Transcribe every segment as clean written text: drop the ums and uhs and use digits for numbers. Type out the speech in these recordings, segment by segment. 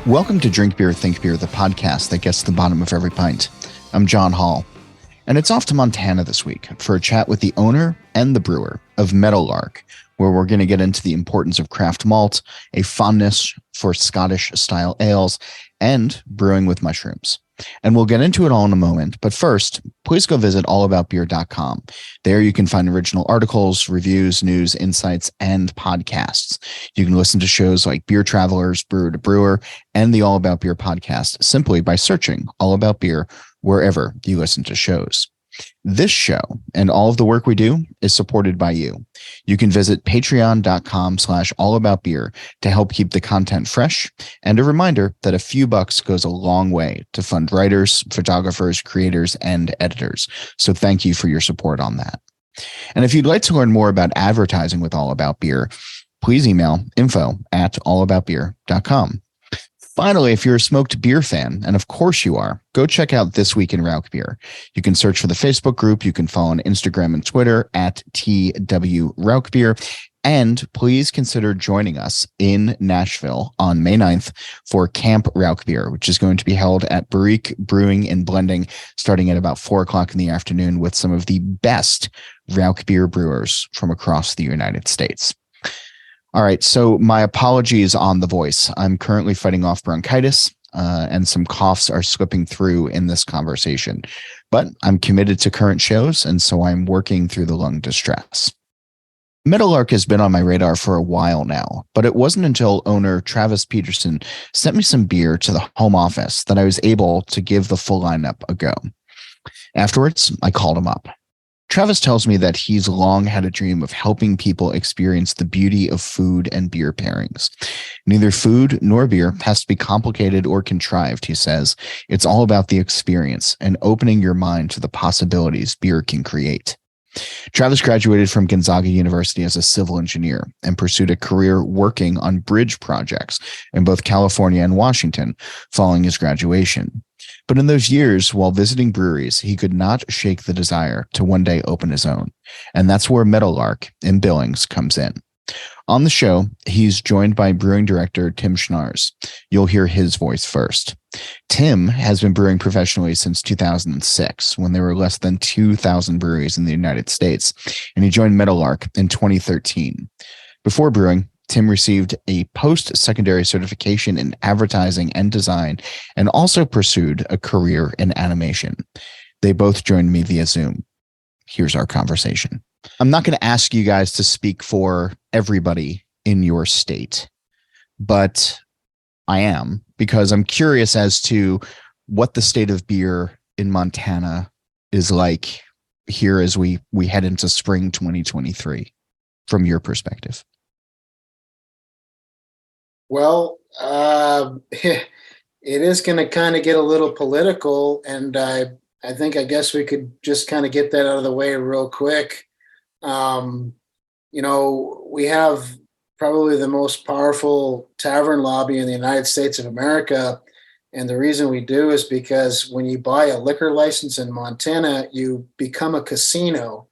Welcome to Drink Beer, Think Beer, the podcast that gets to the bottom of every pint. I'm John Hall, and it's off to Montana this week for a chat with the owner and the brewer of Meadowlark, where we're going to get into the importance of craft malt, a fondness for Scottish-style ales, and brewing with mushrooms. And we'll get into it all in a moment, but first, please go visit allaboutbeer.com. There you can find original articles, reviews, news, insights, and podcasts. You can listen to shows like Beer Travelers, Brewer to Brewer, and the All About Beer podcast simply by searching All About Beer wherever you listen to shows. This show and all of the work we do is supported by you. You can visit patreon.com/allaboutbeer to help keep the content fresh. And a reminder that a few bucks goes a long way to fund writers, photographers, creators, and editors. So thank you for your support on that. And if you'd like to learn more about advertising with All About Beer, please email info@allaboutbeer.com. Finally, if you're a smoked beer fan, and of course you are, go check out This Week in Rauch Beer. You can search for the Facebook group. You can follow on Instagram and Twitter at TW Rauch Beer. And please consider joining us in Nashville on May 9th for Camp Rauch Beer, which is going to be held at Barrique Brewing and Blending starting at about 4 o'clock in the afternoon with some of the best Rauch Beer brewers from across the United States. All right, so my apologies on the voice. I'm currently fighting off bronchitis, and some coughs are slipping through in this conversation. But I'm committed to current shows, and so I'm working through the lung distress. Meadowlark has been on my radar for a while now, but it wasn't until owner Travis Peterson sent me some beer to the home office that I was able to give the full lineup a go. Afterwards, I called him up. Travis tells me that he's long had a dream of helping people experience the beauty of food and beer pairings. Neither food nor beer has to be complicated or contrived, he says. It's all about the experience and opening your mind to the possibilities beer can create. Travis graduated from Gonzaga University as a civil engineer and pursued a career working on bridge projects in both California and Washington following his graduation. But in those years, while visiting breweries, he could not shake the desire to one day open his own. And that's where Meadowlark in Billings comes in. On the show, he's joined by Brewing Director Tim Schnars. You'll hear his voice first. Tim has been brewing professionally since 2006, when there were less than 2,000 breweries in the United States, and he joined Meadowlark in 2013. Before brewing, Tim received a post-secondary certification in advertising and design and also pursued a career in animation. They both joined me via Zoom. Here's our conversation. I'm not going to ask you guys to speak for everybody in your state, but I am, because I'm curious as to what the state of beer in Montana is like here as we head into spring 2023 from your perspective. Well, it is going to kind of get a little political, and I guess we could just kind of get that out of the way real quick. We have probably the most powerful tavern lobby in the United States of America, and the reason we do is because when you buy a liquor license in Montana, you become a casino.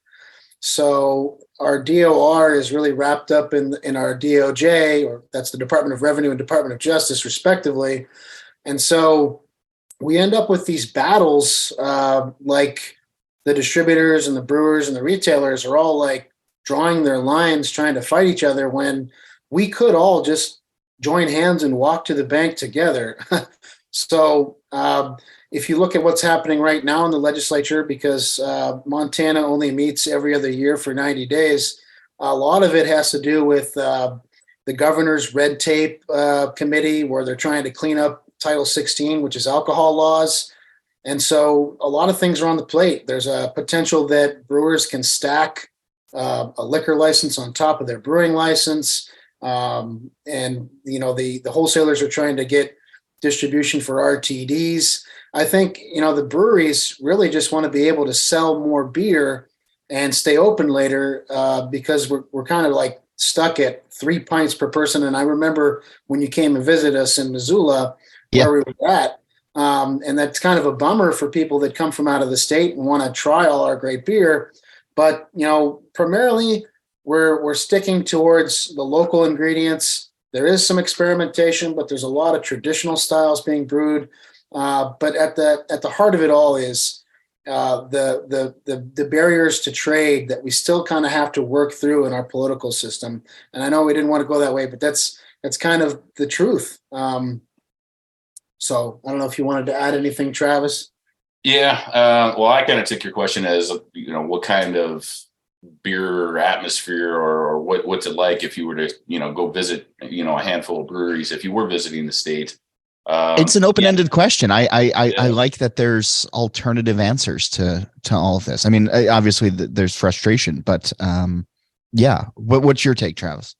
So our DOR is really wrapped up in our DOJ, or that's the Department of Revenue and Department of Justice, respectively. And so we end up with these battles, like the distributors and the brewers and the retailers are all like drawing their lines, trying to fight each other, when we could all just join hands and walk to the bank together. So if you look at what's happening right now in the legislature, because Montana only meets every other year for 90 days, a lot of it has to do with the governor's red tape committee, where they're trying to clean up Title 16, which is alcohol laws. And so a lot of things are on the plate. There's a potential that brewers can stack a liquor license on top of their brewing license. And, the wholesalers are trying to get distribution for RTDs. I think, the breweries really just want to be able to sell more beer and stay open later, because we're kind of like stuck at 3 pints per person. And I remember when you came and visit us in Missoula, where we were at, and that's kind of a bummer for people that come from out of the state and want to try all our great beer. But, primarily we're sticking towards the local ingredients. There is some experimentation, but there's a lot of traditional styles being brewed. But at the heart of it all is the barriers to trade that we still kind of have to work through in our political system. And I know we didn't want to go that way, but that's kind of the truth. So I don't know if you wanted to add anything, Travis. Yeah. Well, I kind of took your question as, what kind of beer atmosphere or what's it like if you were to, go visit, a handful of breweries, if you were visiting the state. It's an open-ended question. I like that there's alternative answers to all of this. I mean, obviously there's frustration, but yeah. What's your take, Travis?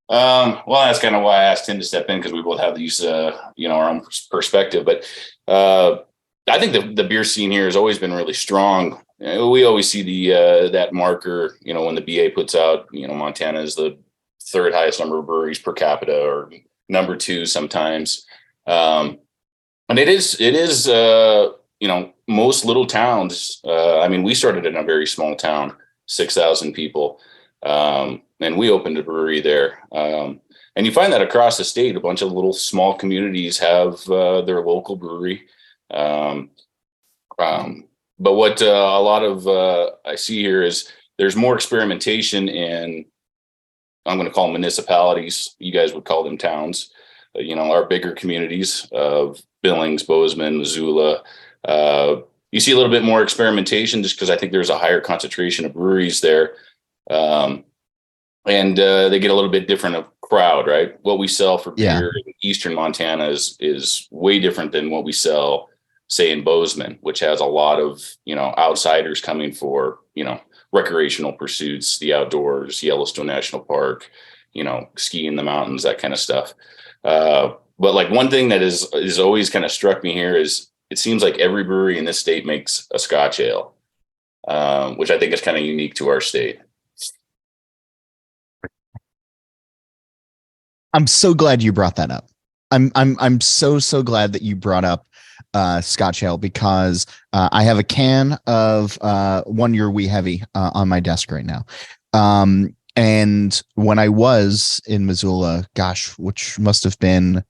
Well, that's kind of why I asked him to step in, because we both have these, our own perspective. But I think the beer scene here has always been really strong. We always see the that marker, when the BA puts out, Montana is the third highest number of breweries per capita, or number 2 sometimes. And it is, most little towns. I mean, we started in a very small town, 6,000 people. And we opened a brewery there. And you find that across the state, a bunch of little small communities have their local brewery. But what a lot of I see here is there's more experimentation in, I'm going to call them municipalities. You guys would call them towns. Our bigger communities of Billings, Bozeman, Missoula. You see a little bit more experimentation just because I think there's a higher concentration of breweries there. And they get a little bit different of crowd, right? What we sell for beer in Eastern Montana is way different than what we sell, say, in Bozeman, which has a lot of, outsiders coming for, recreational pursuits, the outdoors, Yellowstone National Park, ski in the mountains, that kind of stuff. But like one thing that is always kind of struck me here is it seems like every brewery in this state makes a Scotch ale, which I think is kind of unique to our state. I'm so glad you brought that up. I'm so glad that you brought up Scotch ale, because I have a can of 1 Year Wee Heavy on my desk right now. And when I was in Missoula, gosh, which must have been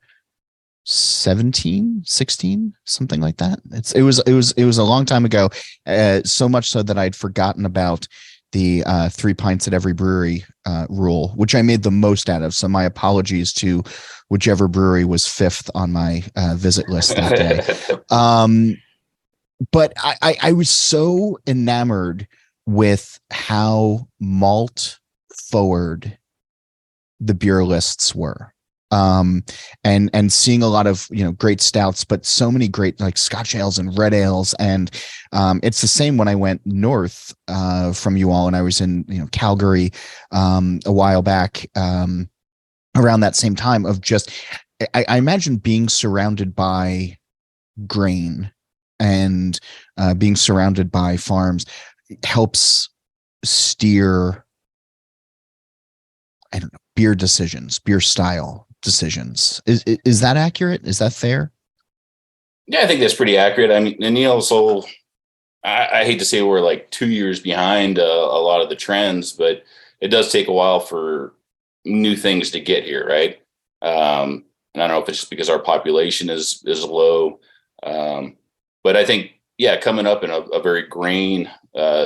17, 16, something like that. It was a long time ago. So much so that I'd forgotten about the 3 pints at every brewery rule, which I made the most out of. So my apologies to whichever brewery was 5th on my visit list that day. But I was so enamored with how malt forward the beer lists were. And seeing a lot of, great stouts, but so many great like Scotch ales and red ales. And it's the same when I went north from you all, and I was in, Calgary a while back, around that same time of just, I imagine being surrounded by grain and being surrounded by farms helps steer, I don't know, beer decisions, beer style decisions. Is that accurate? Is that fair? Yeah, I think that's pretty accurate. I mean, so I hate to say we're like 2 years behind a lot of the trends, but it does take a while for new things to get here, right? And I don't know if it's just because our population is low, but I think, coming up in a very grain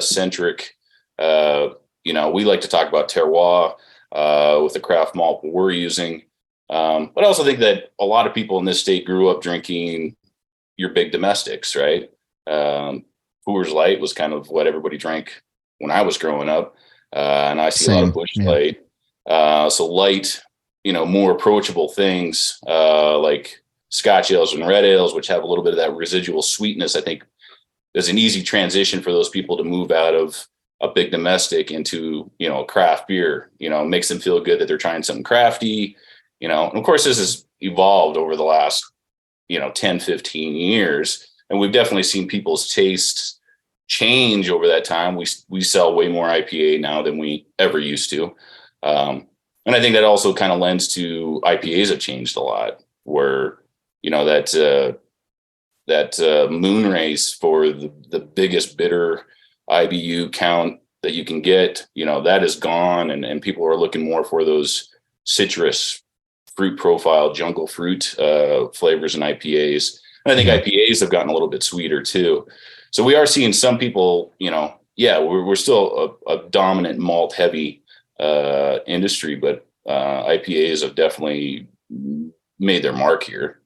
centric, we like to talk about terroir with the craft malt we're using. But I also think that a lot of people in this state grew up drinking your big domestics, right? Coors Light was kind of what everybody drank when I was growing up. And I see a lot of Busch Light. So light, more approachable things like Scotch ales and red ales, which have a little bit of that residual sweetness. I think there's an easy transition for those people to move out of a big domestic into, a craft beer, makes them feel good that they're trying something crafty, and of course this has evolved over the last, 10, 15 years. And we've definitely seen people's tastes change over that time. We sell way more IPA now than we ever used to. And I think that also kind of lends to IPAs have changed a lot, where, that moon race for the biggest bitter IBU count that you can get, that is gone. And people are looking more for those citrus fruit profile, jungle fruit flavors in IPAs. And I think IPAs have gotten a little bit sweeter too. So we are seeing some people, we're still a dominant malt heavy industry, but IPAs have definitely made their mark here.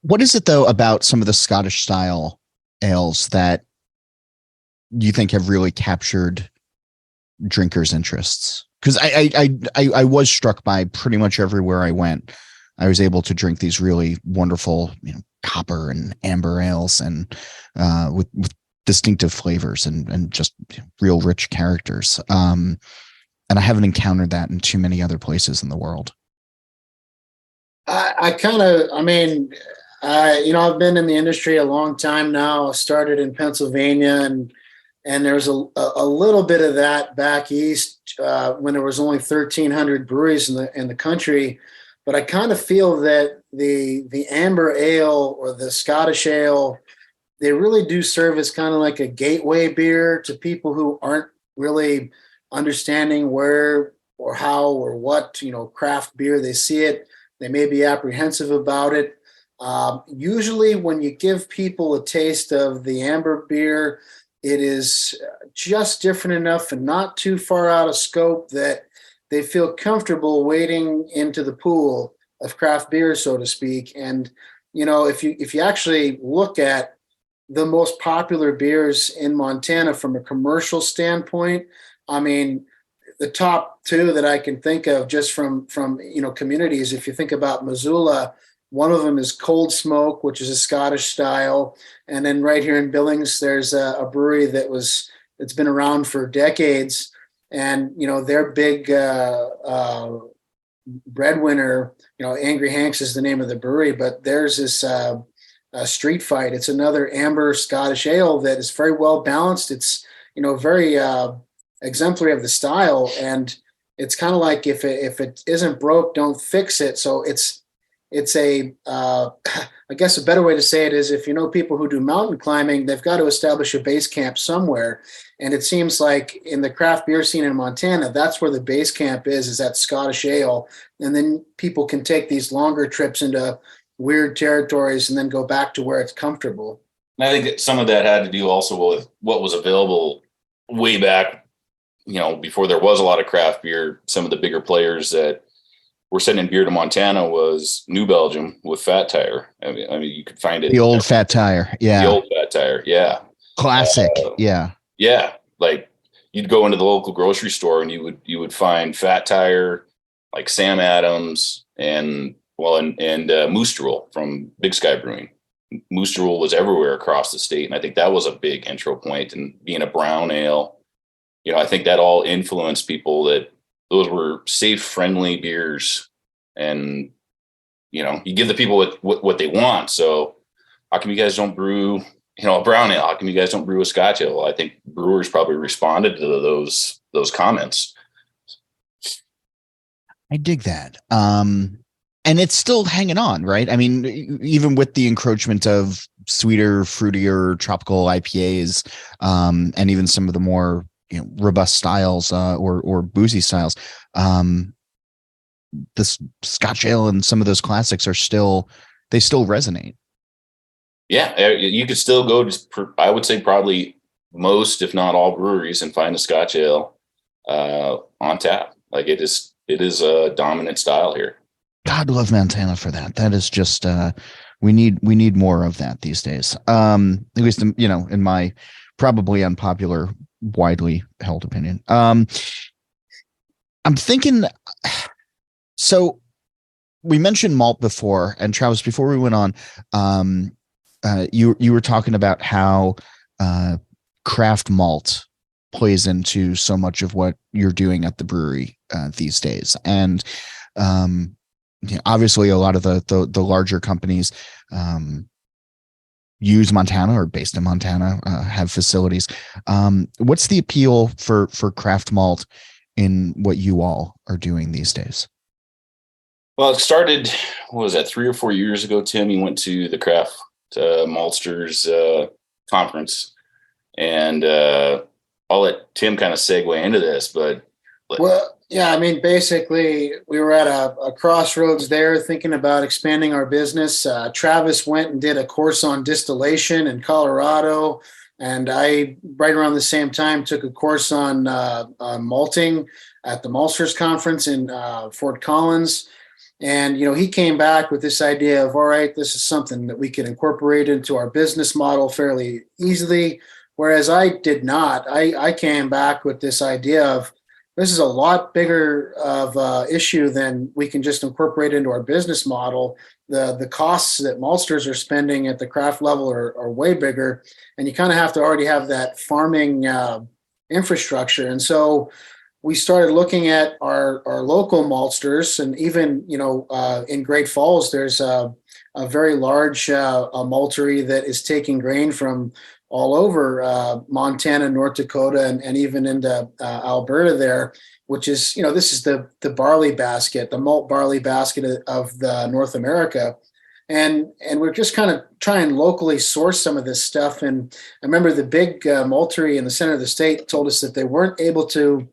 What is it though about some of the Scottish style ales that you think have really captured drinkers' interests? Because I was struck by pretty much everywhere I went. I was able to drink these really wonderful, copper and amber ales, and with distinctive flavors and just real rich characters. And I haven't encountered that in too many other places in the world. I've been in the industry a long time now. I started in Pennsylvania, and there's a little bit of that back east when there was only 1,300 breweries in the country. But I kind of feel that the amber ale or the Scottish ale, they really do serve as kind of like a gateway beer to people who aren't really understanding where or how or what, craft beer. They see it, they may be apprehensive about it. Usually when you give people a taste of the amber beer, it is just different enough and not too far out of scope that they feel comfortable wading into the pool of craft beer, so to speak. And, if you actually look at the most popular beers in Montana from a commercial standpoint, the top two that I can think of just from communities, if you think about Missoula, one of them is Cold Smoke, which is a Scottish style. And then right here in Billings, there's a brewery that's been around for decades. And, their big breadwinner, Angry Hanks is the name of the brewery, but there's this Street Fight. It's another amber Scottish ale that is very well balanced. It's, very exemplary of the style. And it's kind of like if it isn't broke, don't fix it. So it's a, I guess a better way to say it is if people who do mountain climbing, they've got to establish a base camp somewhere. And it seems like in the craft beer scene in Montana, that's where the base camp is that Scottish ale. And then people can take these longer trips into weird territories and then go back to where it's comfortable. And I think that some of that had to do also with what was available way back, before there was a lot of craft beer. Some of the bigger players that were sending beer to Montana was New Belgium with Fat Tire. I mean, you could find it. The old Fat Tire. Yeah. The old Fat Tire. Yeah. Classic. Yeah. Yeah. Like you'd go into the local grocery store and you would find Fat Tire, like Sam Adams and Moose Drool from Big Sky Brewing. Moose Drool was everywhere across the state. And I think that was a big intro point. And being a brown ale, I think that all influenced people that those were safe, friendly beers, and you give the people what they want. So how come you guys don't brew, a brown ale? How come you guys don't brew a Scotch ale? I think brewers probably responded to those comments. I dig that. And it's still hanging on, right? I mean, even with the encroachment of sweeter, fruitier, tropical IPAs, and even some of the more robust styles or boozy styles, this Scotch ale and some of those classics they still resonate. Yeah, you could still go to, I would say probably most, if not all breweries, and find a Scotch ale on tap. Like it is a dominant style here. God love Montana for that. That is just we need more of that these days. At least in my probably unpopular, widely held opinion. I'm thinking, so we mentioned malt before, and Travis, before we went on, you were talking about how craft malt plays into so much of what you're doing at the brewery these days. And obviously a lot of the larger companies use Montana or based in Montana, have facilities. What's the appeal for craft malt in what you all are doing these days? Well, it started, 3 or 4 years ago, Tim? You went to the Craft Maltsters conference, and I'll let Tim kind of segue into this, but Yeah, I mean, basically, we were at a crossroads there thinking about expanding our business. Travis went and did a course on distillation in Colorado. And I, right around the same time, took a course on malting at the Maltsters Conference in Fort Collins. And, he came back with this idea of, all right, this is something that we could incorporate into our business model fairly easily. Whereas I did not. I came back with this idea of, this is a lot bigger of issue than we can just incorporate into our business model. The costs that maltsters are spending at the craft level are way bigger, and you kind of have to already have that farming infrastructure. And so we started looking at our local maltsters, and even in Great Falls, there's a very large a maltery that is taking grain from all over Montana, North Dakota, and even into Alberta there, which is, this is the barley basket, the malt barley basket of the North America. And we're just kind of trying locally source some of this stuff. And I remember the big maltery in the center of the state told us that they weren't able to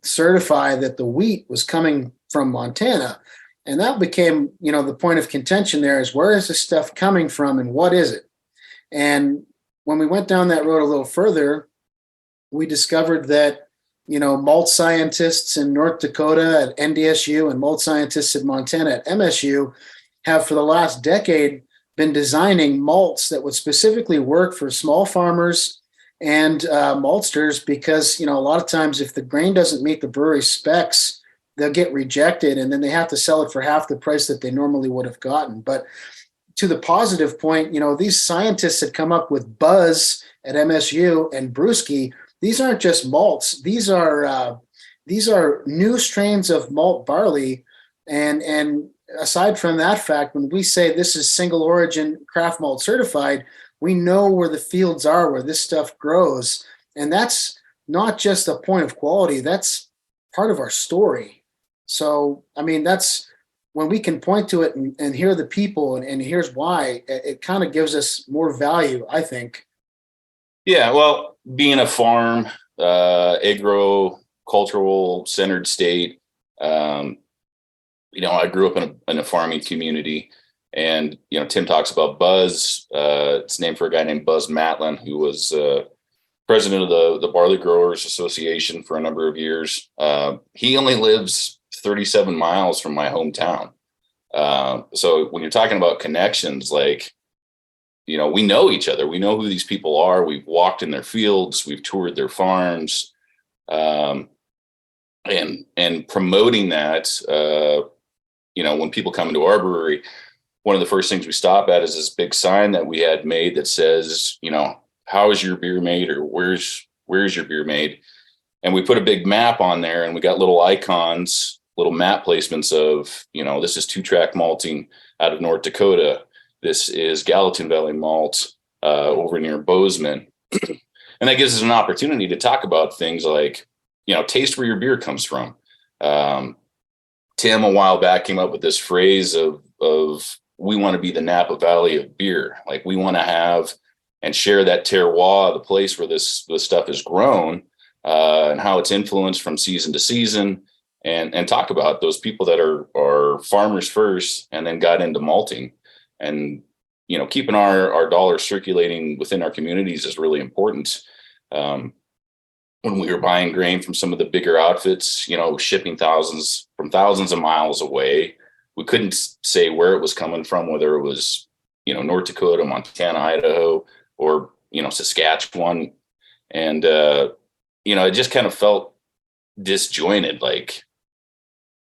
certify that the wheat was coming from Montana. And that became, the point of contention there is, where is this stuff coming from and what is it? And when we went down that road a little further, we discovered that, malt scientists in North Dakota at NDSU and malt scientists in Montana at MSU have for the last decade been designing malts that would specifically work for small farmers and maltsters, because, a lot of times if the grain doesn't meet the brewery specs, they'll get rejected, and then they have to sell it for half the price that they normally would have gotten. But to the positive point, these scientists had come up with Buzz at MSU and Brewski. These aren't just malts; these are new strains of malt barley. And aside from that fact, when we say this is single origin craft malt certified, we know where the fields are where this stuff grows, and that's not just a point of quality. That's part of our story. So, I mean, that's when we can point to it and hear the people and here's why, it kind of gives us more value, I think. Yeah, well, being a farm, agro-cultural centered state, I grew up in a farming community, and Tim talks about Buzz. It's named for a guy named Buzz Matlin, who was president of the Barley Growers Association for a number of years. He only lives 37 miles from my hometown. So when you're talking about connections, like, we know each other. We know who these people are. We've walked in their fields. We've toured their farms, and promoting that. When people come into our brewery, one of the first things we stop at is this big sign that we had made that says, how is your beer made, or where's your beer made? And we put a big map on there, and we got little icons, little map placements of, this is 2-track malting out of North Dakota. This is Gallatin Valley malt over near Bozeman. And that gives us an opportunity to talk about things like, taste where your beer comes from. Tim a while back came up with this phrase of we want to be the Napa Valley of beer. Like, we want to have and share that terroir, the place where this stuff is grown, and how it's influenced from season to season, and talk about those people that are farmers first and then got into malting. And keeping our dollars circulating within our communities is really important. When we were buying grain from some of the bigger outfits, shipping thousands of miles away, we couldn't say where it was coming from, whether it was, North Dakota, Montana, Idaho, or, Saskatchewan. And, it just kind of felt disjointed. Like,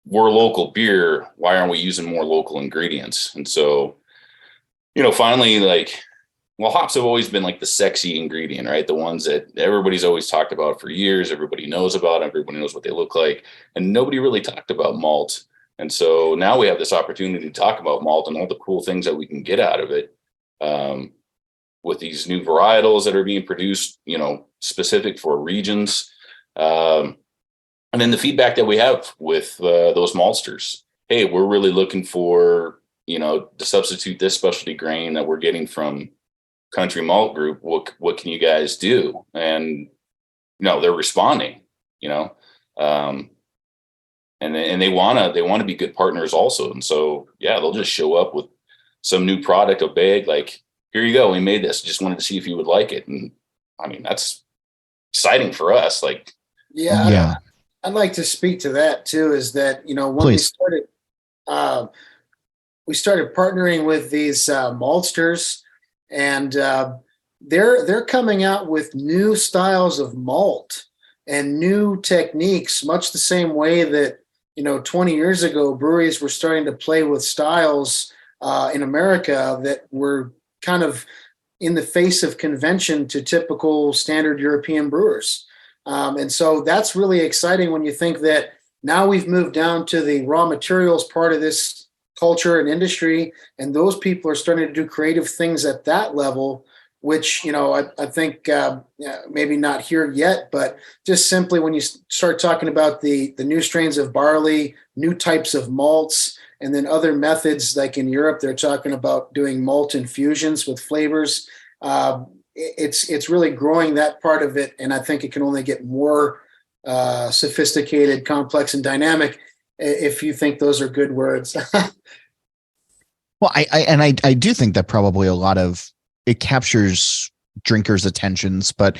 we're local beer. Why aren't we using more local ingredients? And so, finally, like, well, hops have always been like the sexy ingredient, right? The ones that everybody's always talked about for years. Everybody knows about them. Everybody knows what they look like. And nobody really talked about malt. And so now we have this opportunity to talk about malt and all the cool things that we can get out of it, with these new varietals that are being produced, specific for regions. And then the feedback that we have with those maltsters. Hey, we're really looking for, to substitute this specialty grain that we're getting from Country Malt Group. What can you guys do? And they're responding. and they want to be good partners also. And so, yeah, they'll just show up with some new product, a bag, like, here you go. We made this. Just wanted to see if you would like it. And I mean, that's exciting for us. Like, Yeah, I'd like to speak to that too. Is that, when Please. we started partnering with these maltsters, and they're coming out with new styles of malt and new techniques, much the same way that 20 years ago breweries were starting to play with styles in America that were kind of in the face of convention to typical standard European brewers. And so that's really exciting when you think that now we've moved down to the raw materials part of this culture and industry, and those people are starting to do creative things at that level, which I think maybe not here yet, but just simply when you start talking about the new strains of barley, new types of malts, and then other methods, like in Europe, they're talking about doing malt infusions with flavors. It's really growing that part of it, and I think it can only get more sophisticated, complex, and dynamic if you think those are good words. Well, I do think that probably a lot of it captures drinkers' attentions, but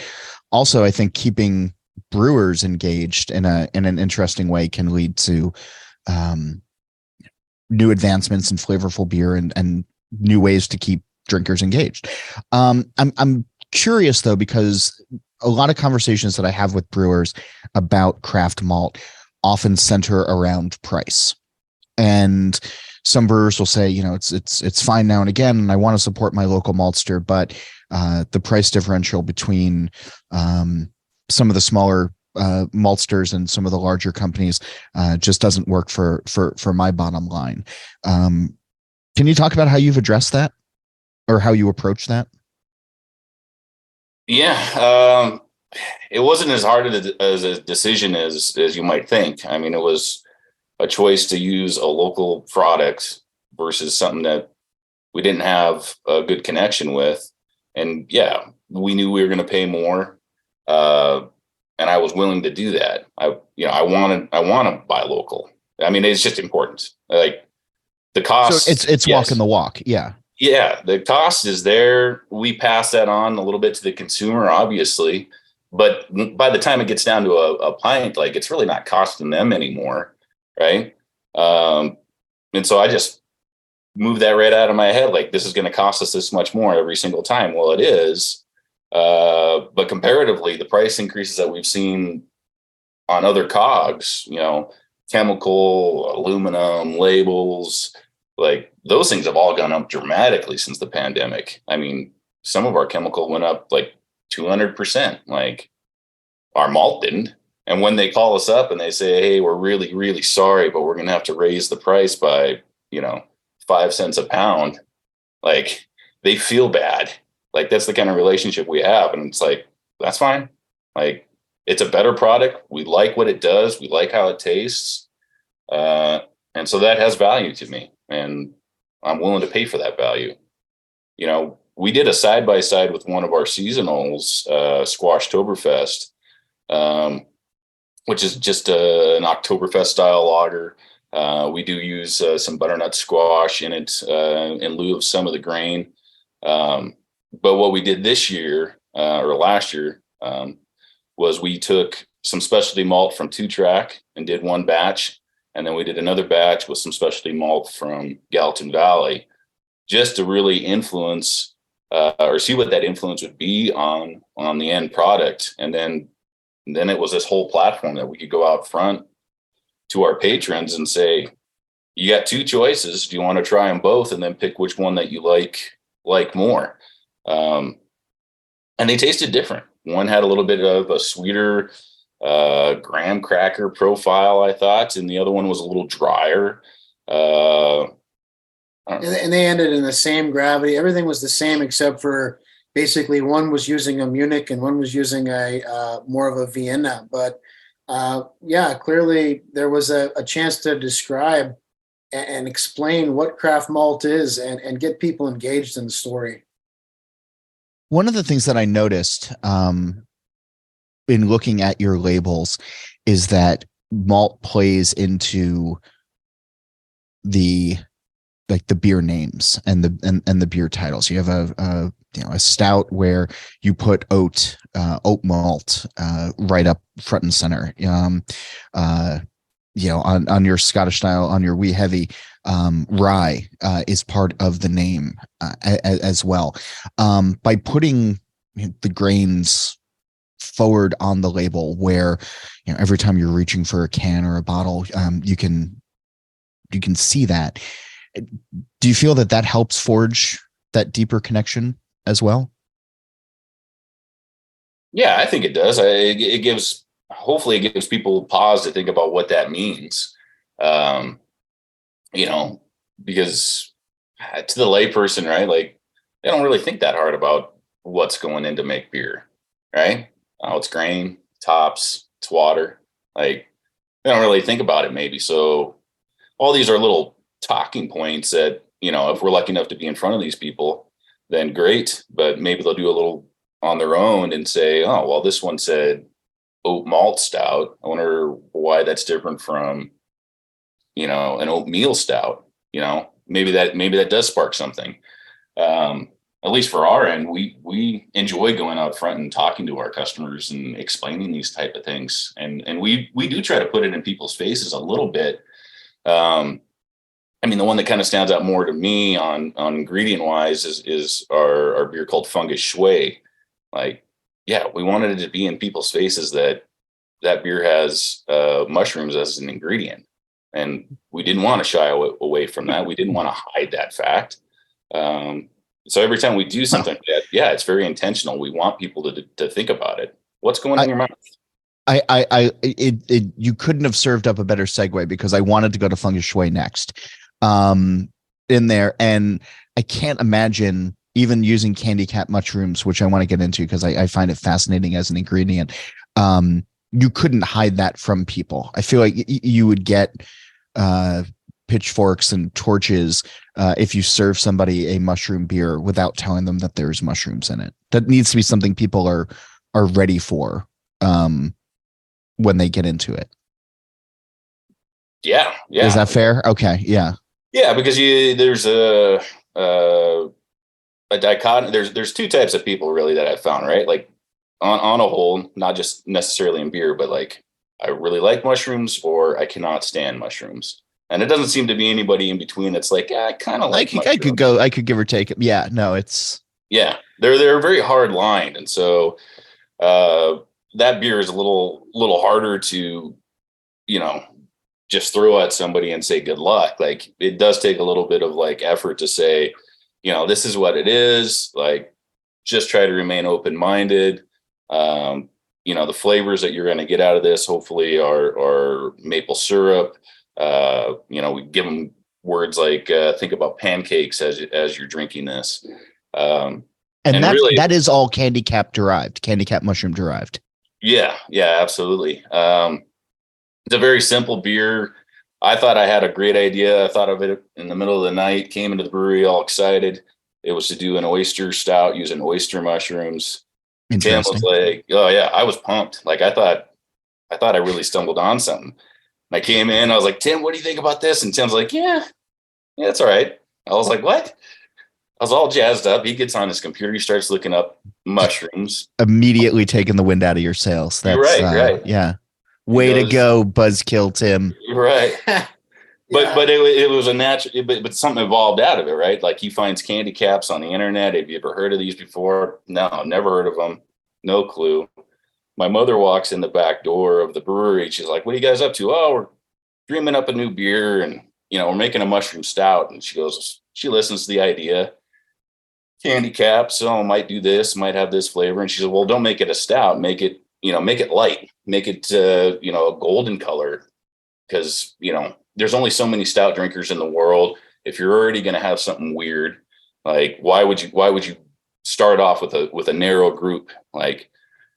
also I think keeping brewers engaged in an interesting way can lead to new advancements in flavorful beer and new ways to keep drinkers engaged. I'm curious though, because a lot of conversations that I have with brewers about craft malt often center around price. And some brewers will say, it's fine now and again, and I want to support my local maltster, but the price differential between some of the smaller maltsters and some of the larger companies just doesn't work for my bottom line. Can you talk about how you've addressed that or how you approach that? Yeah, it wasn't as hard as a decision as you might think. I mean, it was a choice to use a local product versus something that we didn't have a good connection with. And yeah, we knew we were going to pay more. And I was willing to do that. I want to buy local. I mean, it's just important. Like the cost. So it's yes. Walking the walk. Yeah. Yeah. The cost is there. We pass that on a little bit to the consumer, obviously, but by the time it gets down to a pint, like it's really not costing them anymore. Right. And so I just moved that right out of my head. Like, this is going to cost us this much more every single time. Well, it is. But comparatively, the price increases that we've seen on other COGS, chemical, aluminum, labels, like those things have all gone up dramatically since the pandemic. I mean, some of our chemical went up like 200%. Like our malt didn't. And when they call us up and they say, hey, we're really, really sorry, but we're going to have to raise the price by, 5 cents a pound, like they feel bad. Like that's the kind of relationship we have. And it's like, that's fine. Like it's a better product. We like what it does. We like how it tastes. And so that has value to me. And I'm willing to pay for that value. We did a side-by-side with one of our seasonals, Squashtoberfest, which is just an Oktoberfest style lager. We do use some butternut squash in it in lieu of some of the grain. But what we did this year or last year was we took some specialty malt from 2-Track and did one batch. And then we did another batch with some specialty malt from Gallatin Valley, just to really influence or see what that influence would be on the end product. And then it was this whole platform that we could go out front to our patrons and say, you got 2 choices. Do you want to try them both and then pick which one that you like more? And they tasted different. One had a little bit of a sweeter graham cracker profile, I thought, and the other one was a little drier. And they ended in the same gravity. Everything was the same except for basically one was using a Munich and one was using a more of a Vienna. But clearly there was a chance to describe and explain what craft malt is and get people engaged in the story. One of the things that I noticed in looking at your labels is that malt plays into the beer names and the beer titles. You have a stout where you put oat malt right up front and center. On your Scottish style, on your wee heavy, rye is part of the name as well. By putting the grains forward on the label, where every time you're reaching for a can or a bottle, you can see that. Do you feel that helps forge that deeper connection as well? Yeah, I think it does. Hopefully it gives people pause to think about what that means. Because to the layperson, right? Like, they don't really think that hard about what's going in to make beer, right? Oh, it's grain, tops, it's water. Like, they don't really think about it maybe. So all these are little talking points that, if we're lucky enough to be in front of these people, then great. But maybe they'll do a little on their own and say, oh, well, this one said oat malt stout. I wonder why that's different from, an oatmeal stout. Maybe that does spark something. At least for our end, we enjoy going out front and talking to our customers and explaining these type of things. And we do try to put it in people's faces a little bit. The one that kind of stands out more to me on ingredient wise is our beer called Fungus Shui. Like, yeah, we wanted it to be in people's faces that beer has mushrooms as an ingredient. And we didn't want to shy away from that. We didn't want to hide that fact. So every time we do something like that, yeah, it's very intentional. We want people to think about it. What's going in your mouth? You couldn't have served up a better segue, because I wanted to go to Fungus Shui next in there. And I can't imagine even using candy cap mushrooms, which I want to get into because I find it fascinating as an ingredient. You couldn't hide that from people. I feel like you would get pitchforks and torches if you serve somebody a mushroom beer without telling them that there's mushrooms in it. That needs to be something people are ready for when they get into it. Yeah. Is that fair? Okay. Yeah. Yeah, because there's a dichotomy. There's two types of people really that I've found, right? Like on a whole, not just necessarily in beer, but like, I really like mushrooms or I cannot stand mushrooms. And it doesn't seem to be anybody in between that's like, I kind of like mushrooms. I could give or take it. Yeah, no, yeah, they're very hard lined. And so that beer is a little harder to, just throw at somebody and say good luck. Like, it does take a little bit of like effort to say, this is what it is. Like, just try to remain open-minded. The flavors that you're going to get out of this hopefully are maple syrup. We give them words like think about pancakes as you're drinking this. And that is all candy cap mushroom derived. Yeah, absolutely. It's a very simple beer. I thought I had a great idea. I thought of it in the middle of the night, came into the brewery all excited. It was to do an oyster stout using oyster mushrooms. Tim was like, oh yeah, I was pumped. Like, I thought I really stumbled on something. I came in, I was like, Tim, what do you think about this? And Tim's like, yeah, it's all right. I was like, what? I was all jazzed up. He gets on his computer. He starts looking up mushrooms. Immediately taking the wind out of your sails. That's right. Yeah. Way to go, buzzkill Tim. Right. But it was a natural, but something evolved out of it, right? Like, he finds candy caps on the internet. Have you ever heard of these before? No, never heard of them. No clue. My mother walks in the back door of the brewery. She's like, what are you guys up to? Oh, we're dreaming up a new beer and, we're making a mushroom stout. And she listens to the idea. Candy caps, might do this, might have this flavor. And she said, well, don't make it a stout. Make it light. Make it, a golden color. Because, there's only so many stout drinkers in the world. If you're already going to have something weird, like, why would you start off with a narrow group? Like,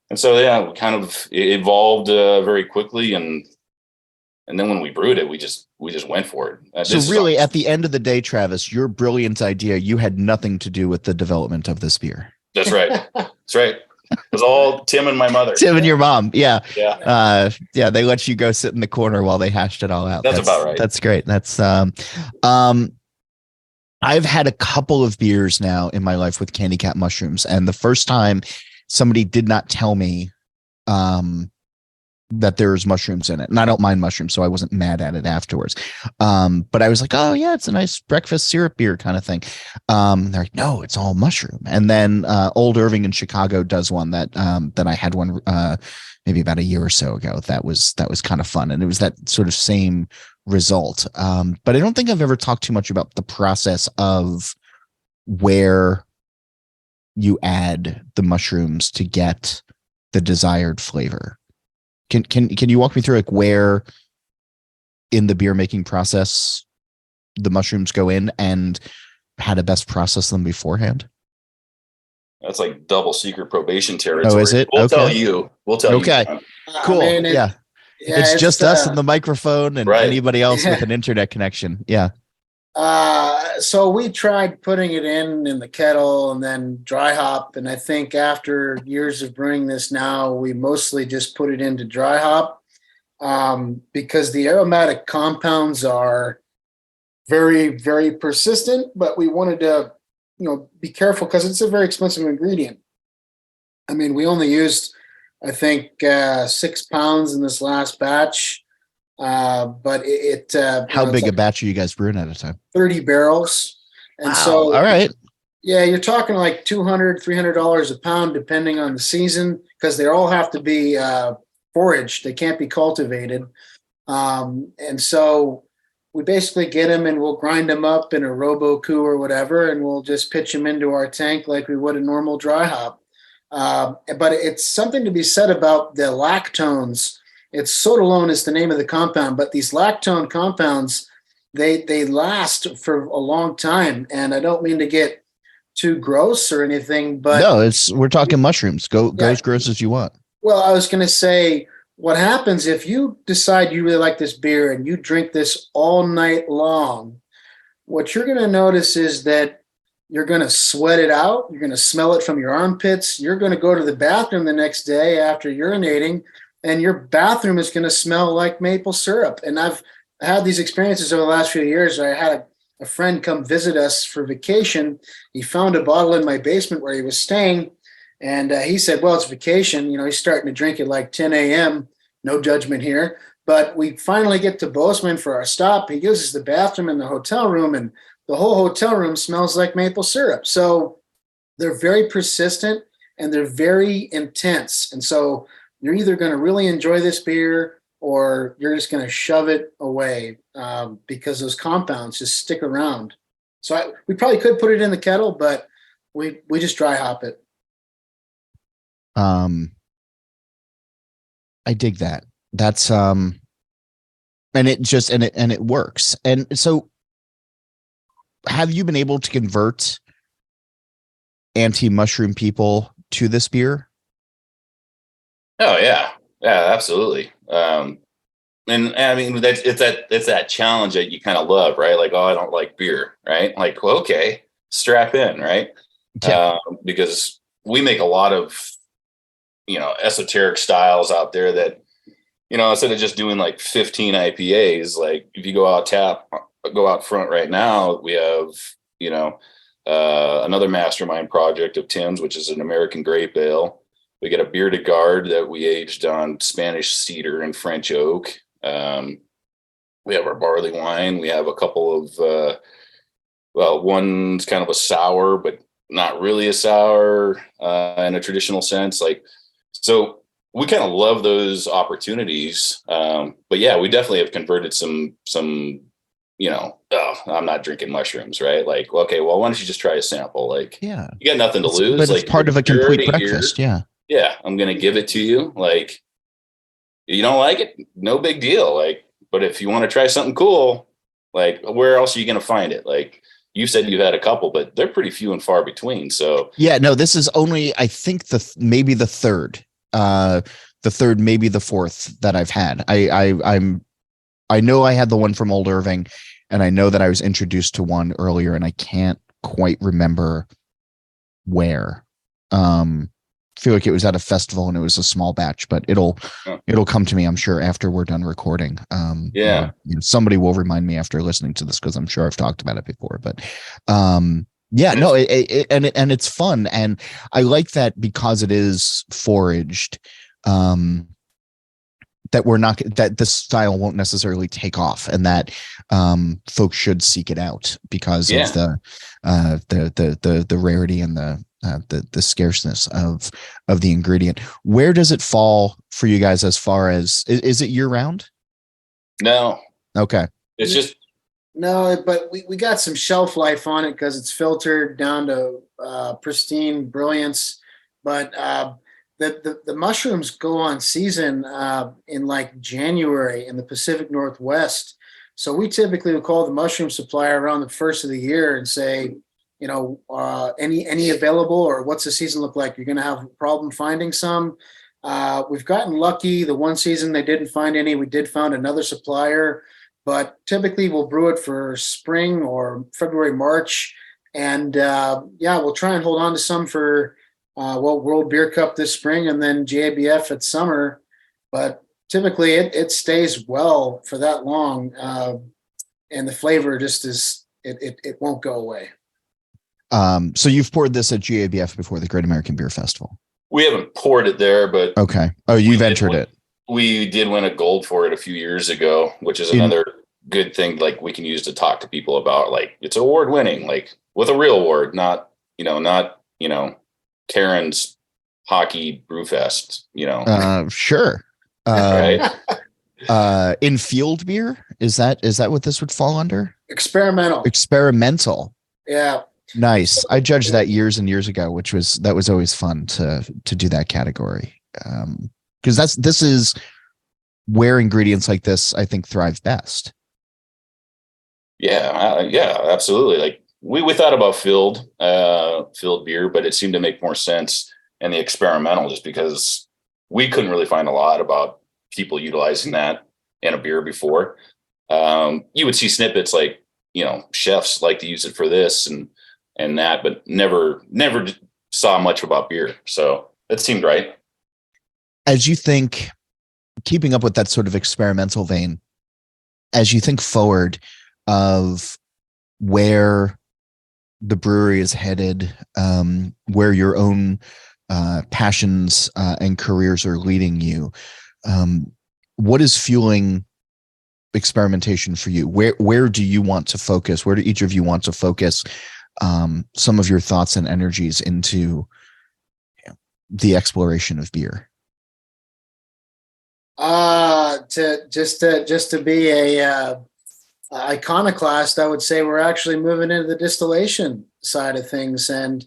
and so, yeah, we kind of evolved very quickly. And then when we brewed it, we just went for it. So really, at the end of the day, Travis, your brilliant idea, you had nothing to do with the development of this beer. That's right. That's right. was all Tim and my mother. Tim and your mom. Yeah. Yeah. Yeah. They let you go sit in the corner while they hashed it all out. That's about right. That's great. That's, I've had a couple of beers now in my life with candy cat mushrooms. And the first time somebody did not tell me, that there's mushrooms in it, and I don't mind mushrooms, so I wasn't mad at it afterwards. But I was like, oh yeah, it's a nice breakfast syrup beer kind of thing. They're like, no, it's all mushroom. And then Old Irving in Chicago does one that I had one maybe about a year or so ago. That was kind of fun, and it was that sort of same result. But I don't think I've ever talked too much about the process of where you add the mushrooms to get the desired flavor. Can you walk me through like where in the beer making process the mushrooms go in and how to best process them beforehand? That's like double secret probation territory. Oh, is it? We'll okay. tell you. We'll tell you. Okay. Cool. I mean, it's just us and the microphone and anybody else with an internet connection. Yeah. So we tried putting it in the kettle and then dry hop. And I think after years of brewing this now, we mostly just put it into dry hop because the aromatic compounds are very, very persistent, but we wanted to, be careful because it's a very expensive ingredient. I mean, we only used, I think, 6 pounds in this last batch. But how big a batch are you guys brewing at a time? 30 barrels. And wow. So, all right. Yeah, you're talking like $200, $300 a pound, depending on the season, because they all have to be foraged. They can't be cultivated. And so we basically get them and we'll grind them up in a Robo-Coup or whatever, and we'll just pitch them into our tank like we would a normal dry hop. But it's something to be said about the lactones. It's sotalone is the name of the compound, but these lactone compounds, they last for a long time. And I don't mean to get too gross or anything, but no, we're talking mushrooms. Go as gross as you want. Well, I was going to say, what happens if you decide you really like this beer and you drink this all night long? What you're going to notice is that you're going to sweat it out. You're going to smell it from your armpits. You're going to go to the bathroom the next day after urinating, and your bathroom is going to smell like maple syrup. And I've had these experiences over the last few years. I had a friend come visit us for vacation. He found a bottle in my basement where he was staying, and he said, well, it's vacation. He's starting to drink at like 10 a.m. No judgment here. But we finally get to Bozeman for our stop. He uses the bathroom in the hotel room, and the whole hotel room smells like maple syrup. So they're very persistent and they're very intense. And so you're either going to really enjoy this beer or you're just going to shove it away because those compounds just stick around. So we probably could put it in the kettle, but we just dry hop it. I dig that. That's and it works. And so have you been able to convert anti-mushroom people to this beer? Oh yeah, absolutely. And I mean, it's that challenge that you kind of love, right? Like, oh, I don't like beer, right? Like, well, okay, strap in, right? Yeah. Because we make a lot of, esoteric styles out there that, instead of just doing like 15 IPAs, like if you go out front right now, we have, another mastermind project of Tim's, which is an American grape ale. We get a beer de garde that we aged on Spanish cedar and French oak. We have our barley wine. We have a couple of, one's kind of a sour, but not really a sour in a traditional sense. So we kind of love those opportunities. But yeah, we definitely have converted some, I'm not drinking mushrooms, right? Like, okay, well, why don't you just try a sample? Like, yeah, you got nothing to lose. But it's part of a complete breakfast. Here. Yeah, I'm going to give it to you. Like, you don't like it? No big deal. Like, but if you want to try something cool, like, where else are you going to find it? Like, you said you've had a couple, but they're pretty few and far between. So yeah, no, this is only, I think maybe the third, maybe the fourth that I've had. I know I had the one from Old Irving, and I know that I was introduced to one earlier, and I can't quite remember where. feel like it was at a festival and it was a small batch, but it'll come to me, I'm sure, after we're done recording. Yeah. Somebody will remind me after listening to this, because I'm sure I've talked about it before. But yeah, no, and it's fun, and I like that because it is foraged. That this style won't necessarily take off, and that folks should seek it out because of the rarity and the scarceness of the ingredient. Where does it fall for you guys as far as is it year round? No. Okay. It's just no, but we got some shelf life on it because it's filtered down to pristine brilliance. But the mushrooms go on season in like January in the Pacific Northwest. So we typically would call the mushroom supplier around the first of the year and say, any available, or what's the season look like? You're going to have a problem finding some. We've gotten lucky. The one season they didn't find any, we did find another supplier, but typically we'll brew it for spring or February, March. And we'll try and hold on to some for World Beer Cup this spring and then GABF at summer. But typically it stays well for that long. And the flavor just it won't go away. So you've poured this at GABF before, the Great American Beer Festival? We haven't poured it there, but okay. Oh, you've entered it. We did win a gold for it a few years ago, which is another good thing like we can use to talk to people about, like, it's award winning, like with a real award, not Karen's hockey brewfest, Sure. Right. In field beer, is that what this would fall under? Experimental. Yeah. Nice. I judged that years and years ago, that was always fun to do that category. Because this is where ingredients like this, I think, thrive best. Yeah, absolutely. Like we thought about filled beer, but it seemed to make more sense in the experimental, just because we couldn't really find a lot about people utilizing that in a beer before. You would see snippets like, chefs like to use it for this and that, but never saw much about beer. So it seemed right. As you think, keeping up with that sort of experimental vein, as you think forward of where the brewery is headed, where your own passions and careers are leading you, what is fueling experimentation for you? Where do you want to focus? Where do each of you want to focus some of your thoughts and energies into the exploration of beer? To be a iconoclast, I would say we're actually moving into the distillation side of things and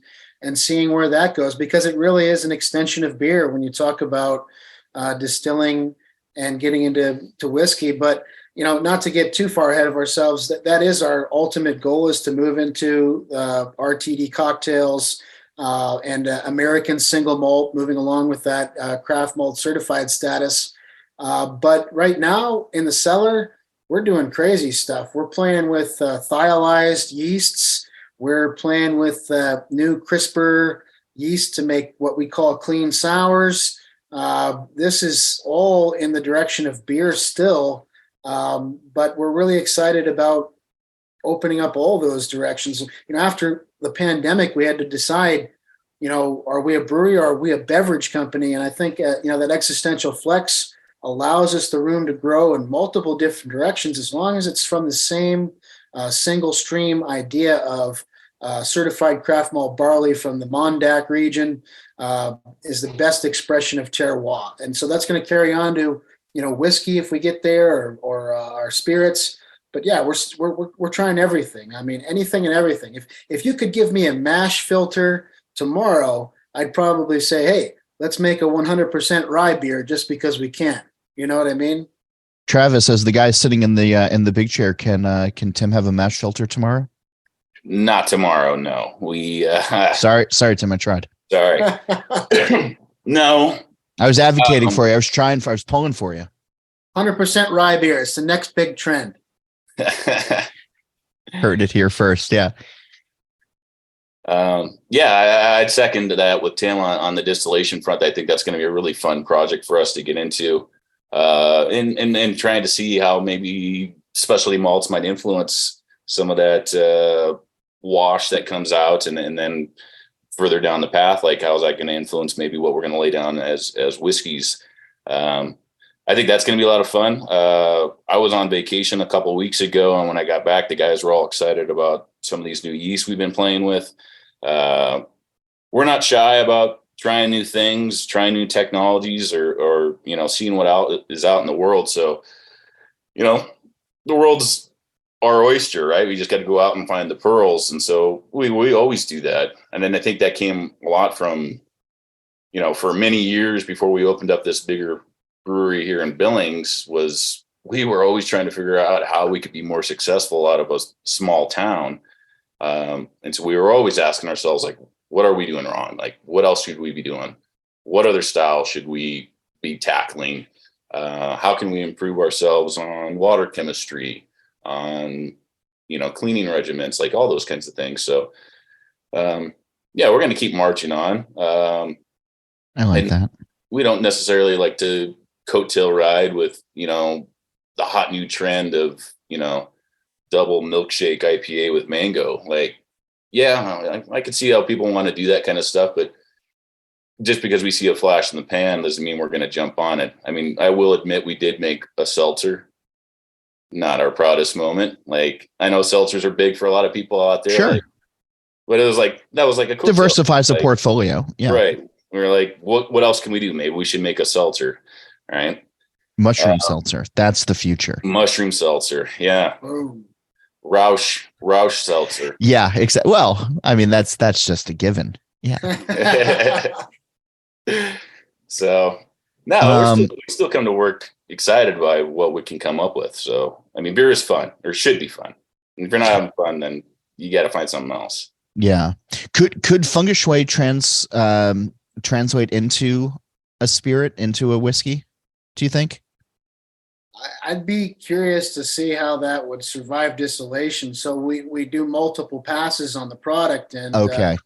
seeing where that goes, because it really is an extension of beer when you talk about distilling and getting into whiskey. But not to get too far ahead of ourselves, that is our ultimate goal, is to move into RTD cocktails and American single malt, moving along with that craft malt certified status. But right now in the cellar, we're doing crazy stuff. We're playing with thiolized yeasts. We're playing with new CRISPR yeast to make what we call clean sours. This is all in the direction of beer still. But we're really excited about opening up all those directions. After the pandemic, we had to decide, are we a brewery or are we a beverage company? And I think, that existential flex allows us the room to grow in multiple different directions, as long as it's from the same single stream idea of certified craft malt barley from the Mondac region is the best expression of terroir. And so that's going to carry on to, whiskey if we get there, or our spirits. But yeah, we're trying everything. I mean, anything and everything. If you could give me a mash filter tomorrow, I'd probably say, hey, let's make a 100% rye beer just because we can. You know what I mean? Travis, as the guy sitting in the big chair, can Tim have a mash filter tomorrow? Not tomorrow. No, sorry, Tim. I tried. Sorry. No. I was advocating for you. I was pulling for you. 100% rye beer. It's the next big trend. Heard it here first. Yeah. Yeah, I'd second that with Tim on the distillation front. I think that's going to be a really fun project for us to get into, and trying to see how maybe specialty malts might influence some of that wash that comes out, and then further down the path, like how's that going to influence maybe what we're going to lay down as whiskeys. I think that's going to be a lot of fun. I was on vacation a couple of weeks ago, and when I got back, the guys were all excited about some of these new yeasts we've been playing with. We're not shy about trying new things, trying new technologies, or seeing what is out in the world. So, the world's our oyster, right? We just got to go out and find the pearls, and so we always do that. And then I think that came a lot from, for many years before we opened up this bigger brewery here in Billings, was we were always trying to figure out how we could be more successful out of a small town. And so we were always asking ourselves, like, what are we doing wrong? Like, what else should we be doing? What other style should we be tackling? How can we improve ourselves on water chemistry, on, cleaning regimens, like all those kinds of things. So, yeah, we're going to keep marching on. I like that. We don't necessarily like to coattail ride with, the hot new trend of, double milkshake IPA with mango. Like, yeah, I could see how people want to do that kind of stuff, but just because we see a flash in the pan doesn't mean we're going to jump on it. I mean, I will admit we did make a seltzer. Not our proudest moment. Like, I know seltzers are big for a lot of people out there. Sure. But it was like, that was like a diversifies the portfolio. Yeah. Right. We were like, what else can we do? Maybe we should make a seltzer. All right. Mushroom seltzer. That's the future. Mushroom seltzer. Yeah. Rausch seltzer. Yeah. Exactly. Well, I mean, that's just a given. Yeah. So no, we still come to work excited by what we can come up with. So, I mean, beer is fun, or should be fun. And if you're not having fun, then you got to find something else. Yeah. Could feng shui translate into a spirit, into a whiskey? Do you think? I'd be curious to see how that would survive distillation. So we do multiple passes on the product, and okay.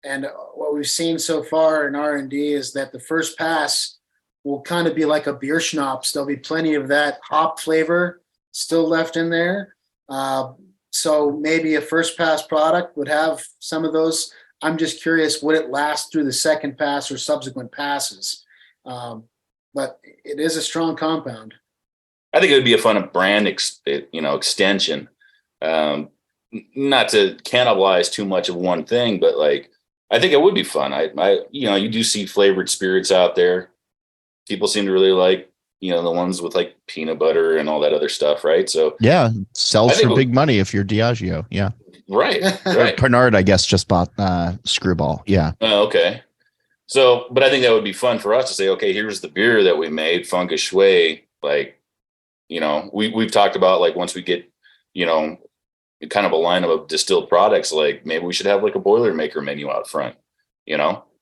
And what we've seen so far in R&D is that the first pass will kind of be like a beer schnapps. There'll be plenty of that hop flavor still left in there. So maybe a first pass product would have some of those. I'm just curious, would it last through the second pass or subsequent passes? But it is a strong compound. I think it would be a fun brand, extension. Not to cannibalize too much of one thing, but like, I think it would be fun. You do see flavored spirits out there. People seem to really like, the ones with like peanut butter and all that other stuff, right? So yeah, sells for big money if you're Diageo. Yeah, right. Pernod, I guess, just bought Screwball. Yeah. Okay. So, but I think that would be fun for us to say, okay, here's the beer that we made, feng shui. Like, we've talked about, like, once we get, kind of a lineup of distilled products, like maybe we should have like a Boilermaker menu out front,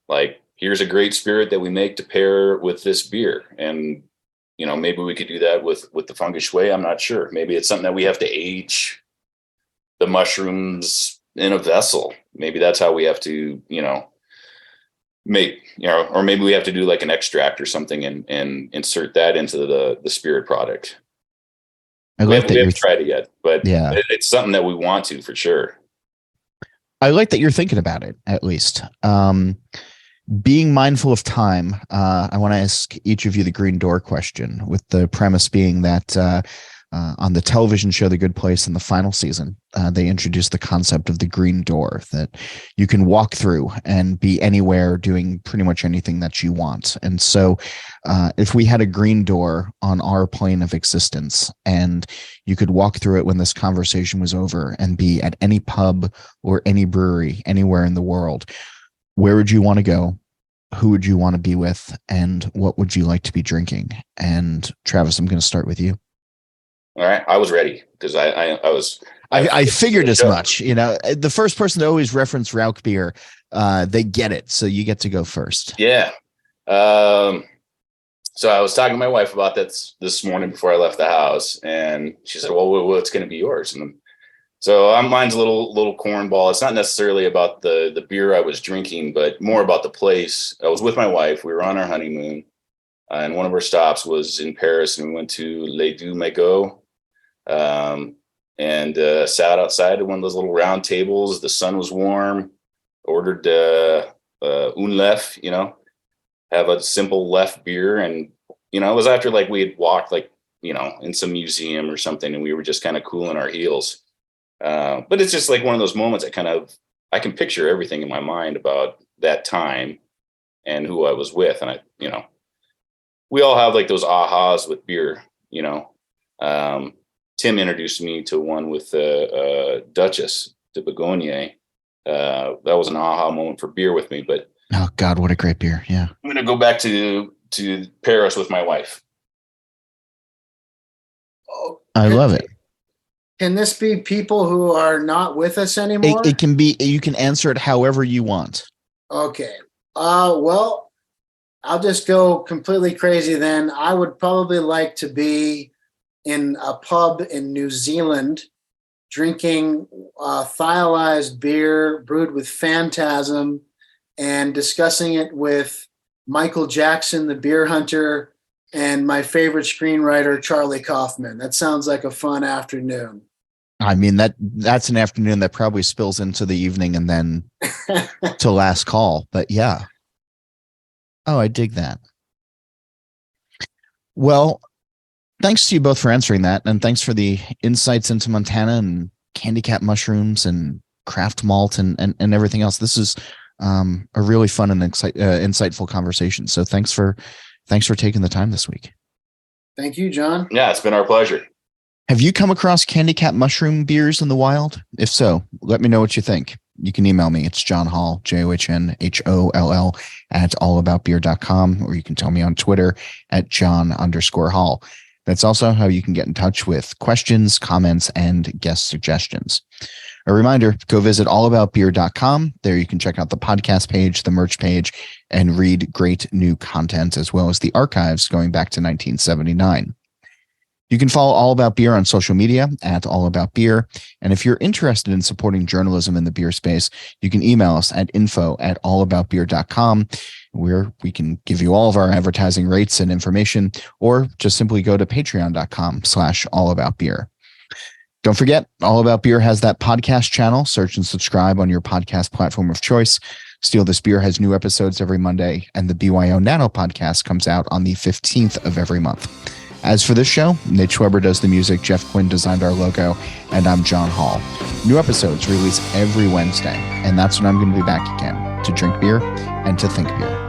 like, here's a great spirit that we make to pair with this beer. And, maybe we could do that with the feng shui. I'm not sure. Maybe it's something that we have to age the mushrooms in a vessel. Maybe that's how we have to, make, or maybe we have to do like an extract or something and insert that into the spirit product. We haven't tried it yet, but yeah, it's something that we want to, for sure. I like that you're thinking about it, at least. Being mindful of time, I want to ask each of you the green door question, with the premise being that on the television show The Good Place in the final season, they introduced the concept of the green door, that you can walk through and be anywhere doing pretty much anything that you want. And so if we had a green door on our plane of existence and you could walk through it when this conversation was over and be at any pub or any brewery anywhere in the world, where would you want to go? Who would you want to be with? And what would you like to be drinking? And Travis, I'm going to start with you. All right. I was ready because I figured as much. The first person to always reference Rauch beer, they get it. So you get to go first. Yeah. So I was talking to my wife about that this morning before I left the house, and she said, well, what's going to be yours? And So mine's a little cornball. It's not necessarily about the beer I was drinking, but more about the place. I was with my wife. We were on our honeymoon, and one of our stops was in Paris, and we went to Les Deux Magots, and sat outside at one of those little round tables. The sun was warm. Ordered un lef, have a simple left beer, and it was after like we had walked in some museum or something, and we were just kind of cooling our heels. But it's just like one of those moments I can picture everything in my mind about that time and who I was with. And we all have like those ahas with beer, Tim introduced me to one with Duchess de Bourgogne. That was an aha moment for beer with me, but oh God, what a great beer. Yeah. I'm going to go back to Paris with my wife. Oh, I love it. Can this be people who are not with us anymore? It can be, you can answer it however you want. Okay. Well, I'll just go completely crazy then. I would probably like to be in a pub in New Zealand drinking thiolized beer brewed with Phantasm and discussing it with Michael Jackson, the beer hunter, and my favorite screenwriter, Charlie Kaufman. That sounds like a fun afternoon. I mean, that's an afternoon that probably spills into the evening and then to last call. But yeah. Oh, I dig that. Well, thanks to you both for answering that. And thanks for the insights into Montana and candy cat mushrooms and craft malt and everything else. This is a really fun and insightful conversation. So thanks for taking the time this week. Thank you, John. Yeah, it's been our pleasure. Have you come across candy cat mushroom beers in the wild? If so, let me know what you think. You can email me. It's John Hall, JOHNHOLL @allaboutbeer.com, or you can tell me on Twitter @John_Hall. That's also how you can get in touch with questions, comments, and guest suggestions. A reminder, go visit allaboutbeer.com. There you can check out the podcast page, the merch page, and read great new content, as well as the archives going back to 1979. You can follow All About Beer on social media @allaboutbeer. And if you're interested in supporting journalism in the beer space, you can email us at info@allaboutbeer.com, where we can give you all of our advertising rates and information, or just simply go to patreon.com/allaboutbeer. Don't forget, All About Beer has that podcast channel. Search and subscribe on your podcast platform of choice. Steal This Beer has new episodes every Monday, and the BYO Nano podcast comes out on the 15th of every month. As for this show, Nate Weber does the music, Jeff Quinn designed our logo, and I'm John Hall. New episodes release every Wednesday, and that's when I'm going to be back again to drink beer and to think beer.